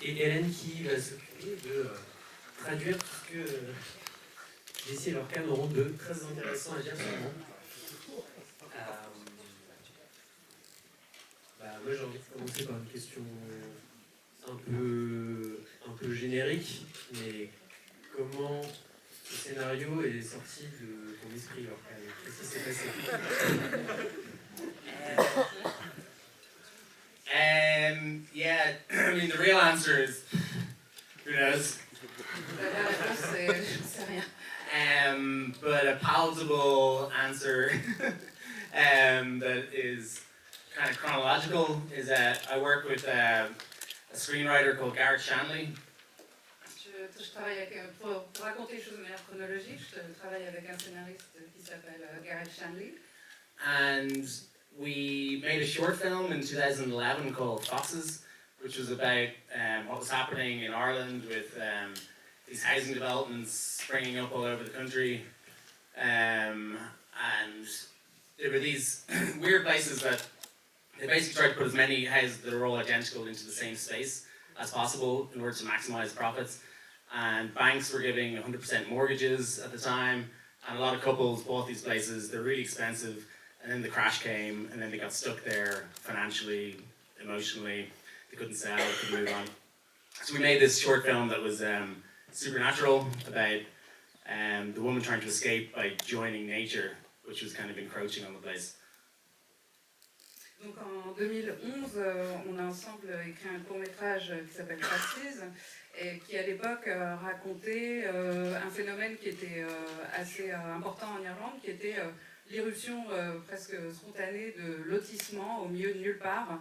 Et Hélène qui va s'occuper de traduire tout ce que Jesse et Lorcan auront de très intéressant à dire sur le monde. Moi j'ai envie de commencer par une question un peu générique, mais comment ce scénario est sorti de ton esprit, Lorcan? Qu'est-ce qui s'est passé? Yeah, I mean, the real answer is, who knows? La réponse c'est, je ne sais rien. But a palatable answer that is kind of chronological is that I work with a screenwriter called Garrett Shanley. Je travaille avec, pour raconter les choses de manière chronologique, je travaille avec un scénariste qui s'appelle Garrett Shanley. And we made a short film in 2011 called Foxes, which was about what was happening in Ireland with these housing developments springing up all over the country. And there were these weird places that they basically tried to put as many houses that are all identical into the same space as possible in order to maximize profits. And banks were giving 100% mortgages at the time, and a lot of couples bought these places. They're really expensive. And then the crash came, and then they got stuck there financially, emotionally. They couldn't sell, couldn't move on. So we made this short film that was supernatural, about the woman trying to escape by joining nature, which was kind of encroaching on the place. Donc en 2011, on a ensemble écrit un court-métrage qui s'appelle Foxes, et qui à l'époque racontait un phénomène qui était assez important en Irlande, qui était l'irruption presque spontanée de lotissement au milieu de nulle part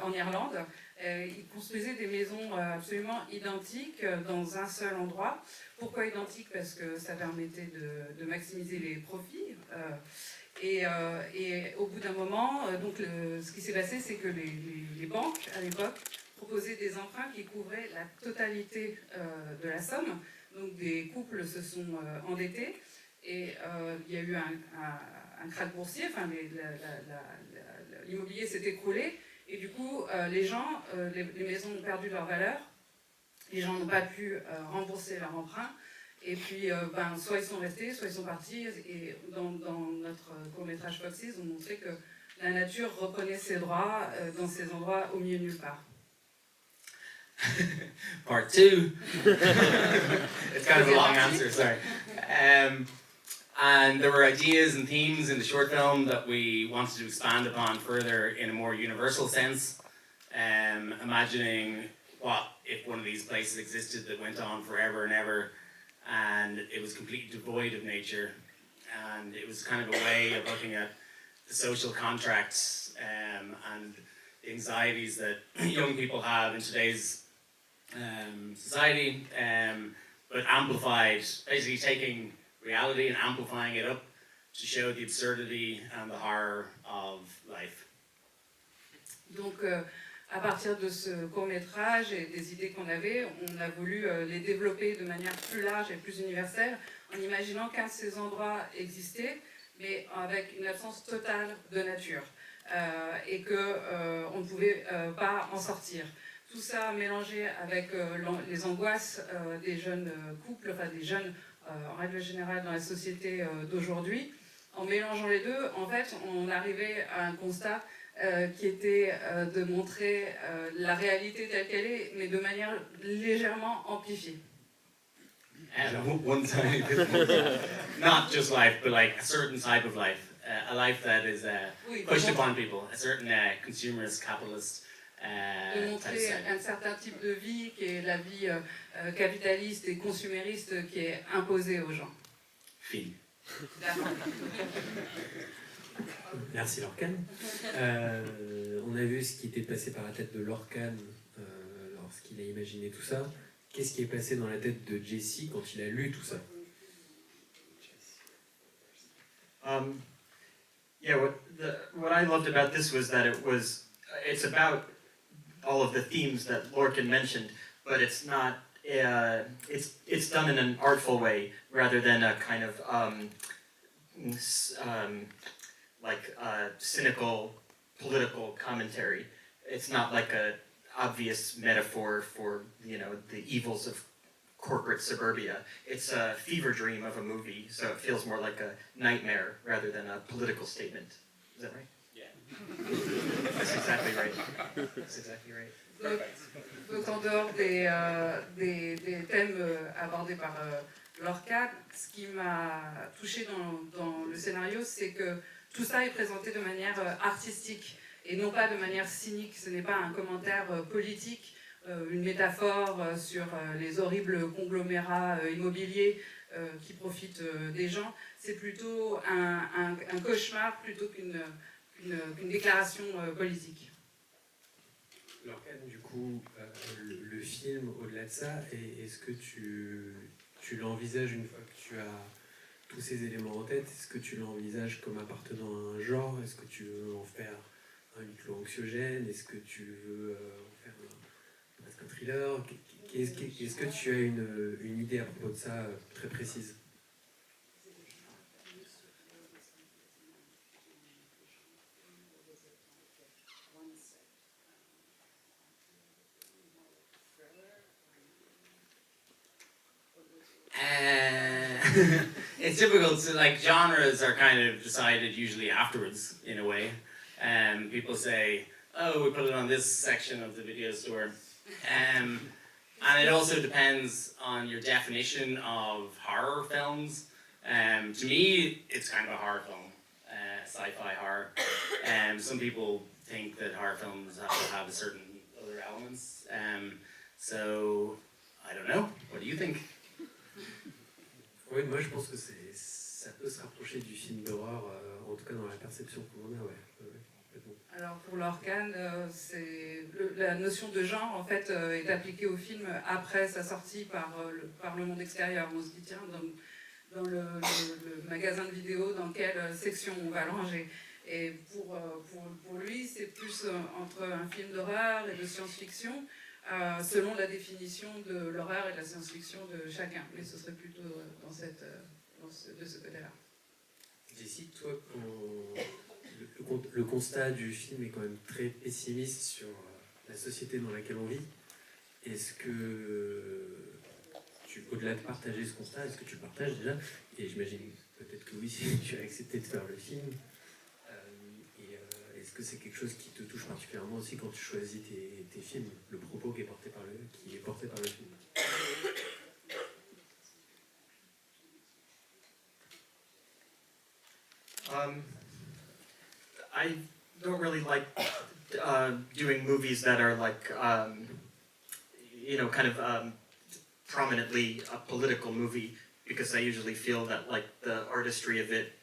en Irlande. Ils construisaient des maisons absolument identiques dans un seul endroit. Pourquoi identiques? Parce que ça permettait de maximiser les profits. Et au bout d'un moment, ce qui s'est passé, c'est que les banques, à l'époque, proposaient des emprunts qui couvraient la totalité de la somme. Donc des couples se sont endettés. Et il y a eu un krach boursier, enfin l'immobilier s'est écroulé, et du coup les maisons ont perdu leur valeur, les gens n'ont pas pu rembourser leur emprunt, et puis soit ils sont restés, soit ils sont partis, et dans notre court-métrage Foxes, on montrait que la nature reprenait ses droits dans ces endroits au milieu de nulle part. Part 2. It's kind of a long answer, sorry. And there were ideas and themes in the short film that we wanted to expand upon further in a more universal sense. Imagining what if one of these places existed that went on forever and ever, and it was completely devoid of nature. And it was kind of a way of looking at the social contracts and the anxieties that young people have in today's society, but amplified, basically taking reality and amplifying it up to show the absurdity and the horror of life. Donc, à partir de ce court-métrage et des idées qu'on avait, on a voulu les développer de manière plus large et plus universelle, en imaginant qu'un de ces endroits existait, mais avec une absence totale de nature, et qu'on ne pouvait pas en sortir. Tout ça mélangé avec les angoisses des jeunes couples, enfin des jeunes en règle générale dans la société d'aujourd'hui. En mélangeant les deux, en fait, on arrivait à un constat qui était de montrer la réalité telle qu'elle est, mais de manière légèrement amplifiée. One time, not just life, but like a certain type of life, a life that is pushed upon people, a certain consumerist, capitalist. De montrer un certain type de vie qui est la vie capitaliste et consumériste qui est imposée aux gens. Fille. Merci Lorcan. On a vu ce qui était passé par la tête de Lorcan lorsqu'il a imaginé tout ça. Qu'est-ce qui est passé dans la tête de Jesse quand il a lu tout ça? What I loved about this was that it's about all of the themes that Lorcan mentioned, but it's not. It's done in an artful way rather than a kind of like cynical political commentary. It's not like a obvious metaphor for, you know, the evils of corporate suburbia. It's a fever dream of a movie, so it feels more like a nightmare rather than a political statement. Is that right? Yeah. That's exactly right. That's exactly right. Donc en dehors des thèmes abordés par Lorcan, ce qui m'a touché dans le scénario, c'est que tout ça est présenté de manière artistique et non pas de manière cynique. Ce n'est pas un commentaire politique, une métaphore sur les horribles conglomérats immobiliers qui profitent des gens. C'est plutôt un cauchemar plutôt qu'une déclaration politique. Lorcan, du coup, le film, au-delà de ça, est-ce que tu l'envisages une fois que tu as tous ces éléments en tête? Est-ce que tu l'envisages comme appartenant à un genre? Est-ce que tu veux en faire un huis clos anxiogène? Est-ce que tu veux en faire presque un thriller? Est-ce que tu as une idée à propos de ça très précise? It's difficult to, like, genres are kind of decided usually afterwards, in a way. People say, oh, we put it on this section of the video store. And it also depends on your definition of horror films. To me, it's kind of a horror film, sci-fi horror. Some people think that horror films have to have certain other elements. So, I don't know. What do you think? Oui, moi je pense que ça peut se rapprocher du film d'horreur, en tout cas dans la perception qu'on a, ouais. Alors pour Lorcan, la notion de genre en fait est appliquée au film après sa sortie par le monde extérieur. On se dit tiens, dans le magasin de vidéos, dans quelle section on va le ranger? Et pour lui, c'est plus entre un film d'horreur et de science-fiction, selon la définition de l'horreur et de la science-fiction de chacun. Mais ce serait plutôt de ce côté-là. Jessie, toi, le constat du film est quand même très pessimiste sur la société dans laquelle on vit. Est-ce que, au-delà de partager ce constat, est-ce que tu le partages déjà? Et j'imagine peut-être que oui, si tu as accepté de faire le film. Est-ce que c'est quelque chose qui te touche particulièrement aussi quand tu choisis tes films, le propos qui est porté par le film? I don't really like doing movies that are like, you know, kind of prominently a political movie, because I usually feel that like the artistry of it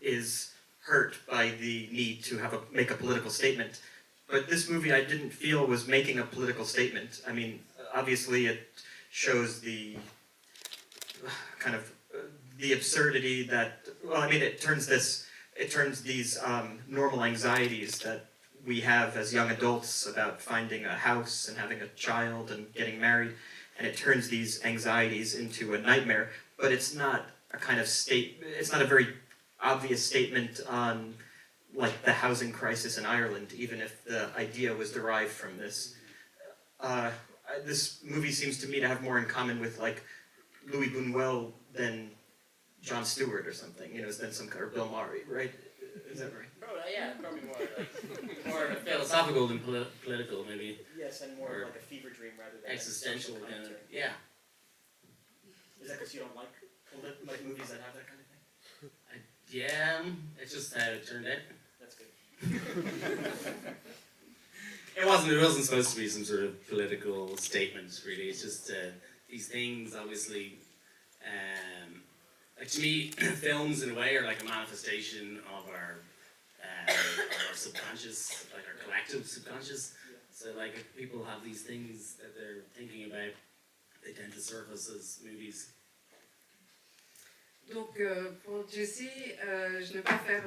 is hurt by the need to make a political statement. But this movie I didn't feel was making a political statement. I mean, obviously it shows the kind of the absurdity that, well, I mean, it turns these normal anxieties that we have as young adults about finding a house and having a child and getting married, and it turns these anxieties into a nightmare. But it's not a kind of it's not a very obvious statement on like the housing crisis in Ireland, even if the idea was derived from this. This movie seems to me to have more in common with like Louis Buñuel than Jon Stewart or something, you know, than or Bill Murray, right? Is that right? Yeah, probably more philosophical than political, maybe. Yes, and more like a fever dream rather than existential. Yeah. Is that because you don't like movies that have that kind of thing? Yeah, it's just how it turned out. That's good. It wasn't supposed to be some sort of political statement, really. It's just these things, obviously. Like to me, films in a way are like a manifestation of our subconscious, like our collective subconscious. So like if people have these things that they're thinking about, they tend to surface as movies. Donc pour Jesse, je n'ai pas faire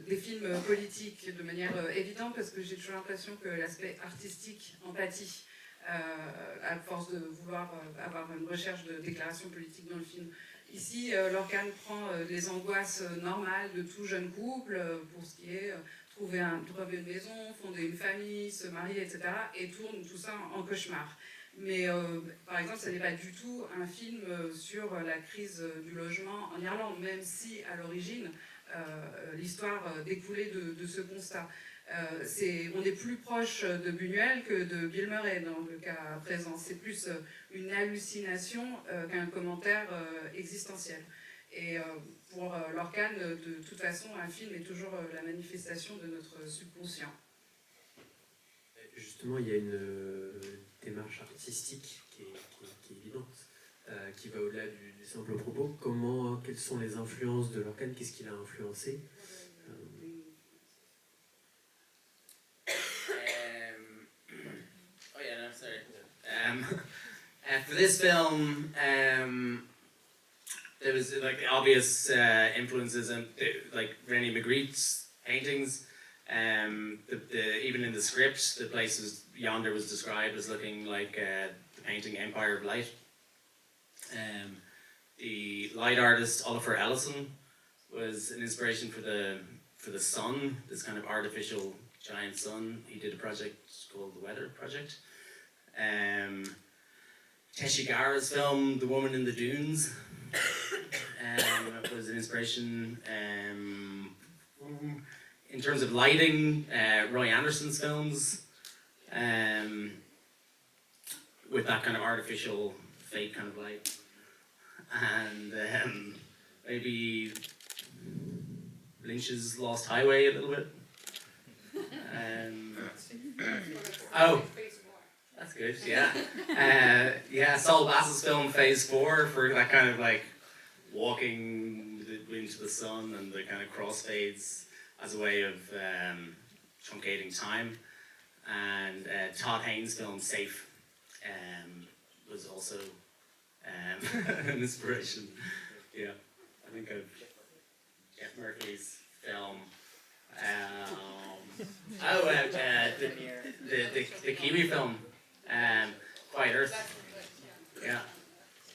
des films politiques de manière évidente parce que j'ai toujours l'impression que l'aspect artistique empathie à force de vouloir avoir une recherche de déclaration politique dans le film Ici, Lorcan prend les angoisses normales de tout jeune couple, pour ce qui est trouver une maison, fonder une famille, se marier, etc., et tourne tout ça en cauchemar. Mais par exemple, ce n'est pas du tout un film sur la crise du logement en Irlande, même si à l'origine, l'histoire découlait de ce constat. On est plus proche de Buñuel que de Bill Murray dans le cas présent. C'est plus une hallucination qu'un commentaire existentiel. Et pour Lorcan, de toute façon, un film est toujours la manifestation de notre subconscient. Justement, il y a une démarche artistique qui est évidente, qui va au-delà du simple propos. Quelles sont les influences de Lorcan? Qu'est-ce qu'il a influencé? For this film, there was like obvious influences and like René Magritte's paintings. Even in the script, the place yonder was described as looking like the painting Empire of Light. The light artist Oliver Ellison was an inspiration for the sun, this kind of artificial giant sun. He did a project called the Weather Project. Teshi Gara's film The Woman in the Dunes was an inspiration. In terms of lighting, Roy Anderson's films, with that kind of artificial, fake kind of light. And maybe Lynch's Lost Highway a little bit. Oh, that's good, yeah. Yeah, Saul Bass's film Phase 4 for that kind of like walking into the sun and the kind of crossfades as a way of truncating time. And Todd Haynes' film Safe was also an inspiration. Yeah, I think of Jeff Murphy's film. The Kiwi film, Quiet Earth. Yeah,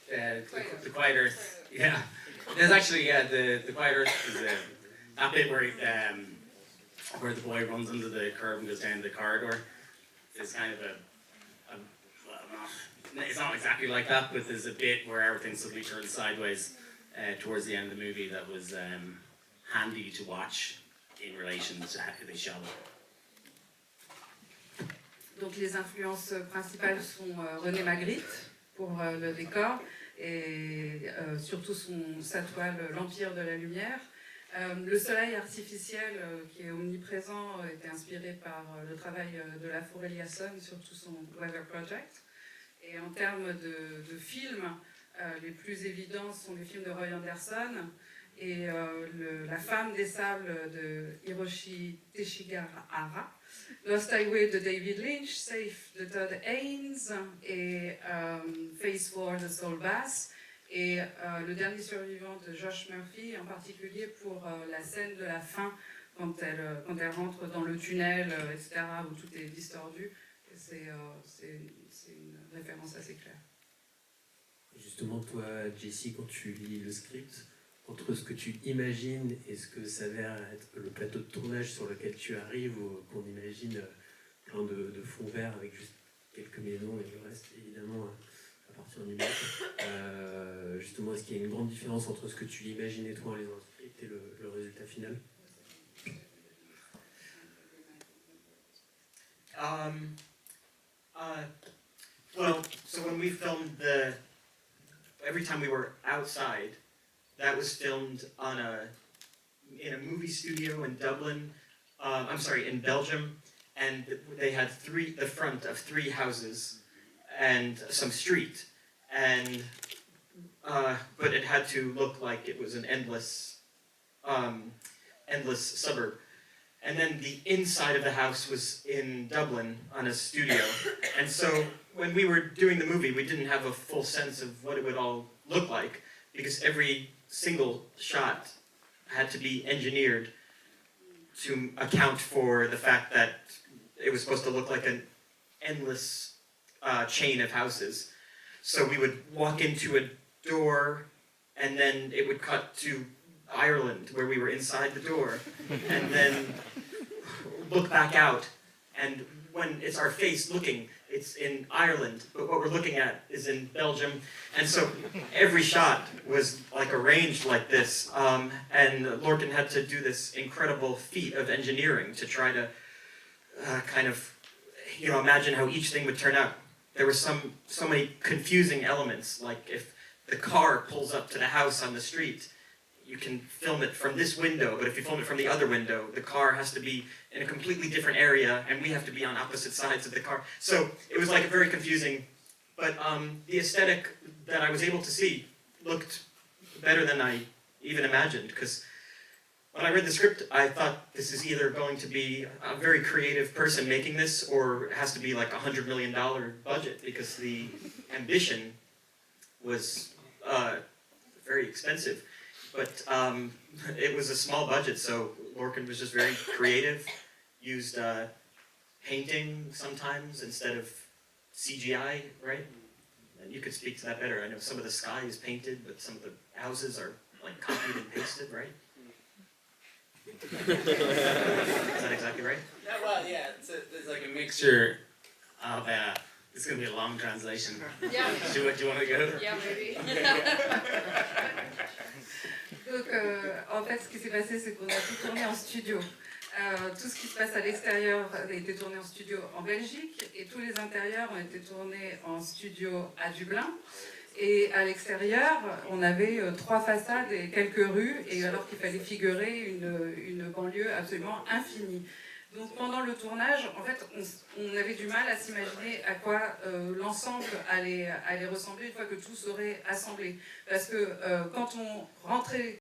the Quiet Earth. Yeah, there's actually the Quiet Earth is that bit where the boy runs under the curb and goes down the corridor. Is kind of it's not exactly like that, but there's a bit where everything suddenly turns sideways towards the end of the movie that was handy to watch in relation to how they shot it. Donc les influences principales sont René Magritte pour le décor et surtout sa toile L'Empire de la Lumière. Le soleil artificiel qui est omniprésent était inspiré par le travail de la Eliasson, surtout son Weather Project. Et en termes de films, les plus évidents sont les films de Roy Anderson et La Femme des Sables de Hiroshi Teshigahara, Lost Highway de David Lynch, Safe de Todd Haynes et Phase 4 de Saul Bass. Et le dernier survivant de Josh Murphy, en particulier pour la scène de la fin, quand elle rentre dans le tunnel, etc., où tout est distordu. C'est une référence assez claire. Justement, toi, Jesse, quand tu lis le script, entre ce que tu imagines et ce que s'avère être le plateau de tournage sur lequel tu arrives, ou qu'on imagine plein de fonds verts avec juste quelques maisons et le reste, évidemment, à partir du numérique. Justement, est-ce qu'il y a une grande différence entre ce que tu imaginais toi en lisant le script et le résultat final? Well, so when we filmed every time we were outside, that was filmed in a movie studio in Dublin. In Belgium, and they had the front of 3 houses and some street, and but it had to look like it was an endless suburb. And then the inside of the house was in Dublin on a studio. And so when we were doing the movie, we didn't have a full sense of what it would all look like, because every single shot had to be engineered to account for the fact that it was supposed to look like an endless chain of houses. So we would walk into a door and then it would cut to Ireland, where we were inside the door, and then look back out, and when it's our face looking, it's in Ireland, but what we're looking at is in Belgium, and so every shot was like arranged like this, and Lorcan had to do this incredible feat of engineering to try to kind of, you know, imagine how each thing would turn out. There were so many confusing elements, like if the car pulls up to the house on the street, you can film it from this window, but if you film it from the other window, the car has to be in a completely different area, and we have to be on opposite sides of the car. So it was like a very confusing, but the aesthetic that I was able to see looked better than I even imagined, because when I read the script, I thought this is either going to be a very creative person making this, or it has to be like $100 million budget, because the ambition was very expensive. But it was a small budget, so Lorcan was just very creative, used painting sometimes instead of CGI, right? And you could speak to that better. I know some of the sky is painted, but some of the houses are like copied and pasted, right? Is that exactly right? Yeah, well, yeah, it's like a mixture of, it's going to be a long translation. Yeah. Do you want to go? Yeah, maybe. Donc, en fait, ce qui s'est passé, c'est qu'on a tout tourné en studio. Tout ce qui se passe à l'extérieur a été tourné en studio en Belgique, et tous les intérieurs ont été tournés en studio à Dublin. Et à l'extérieur, on avait 3 façades et quelques rues, et alors qu'il fallait figurer une banlieue absolument infinie. Donc pendant le tournage, en fait, on avait du mal à s'imaginer à quoi l'ensemble allait ressembler une fois que tout serait assemblé. Parce que quand on rentrait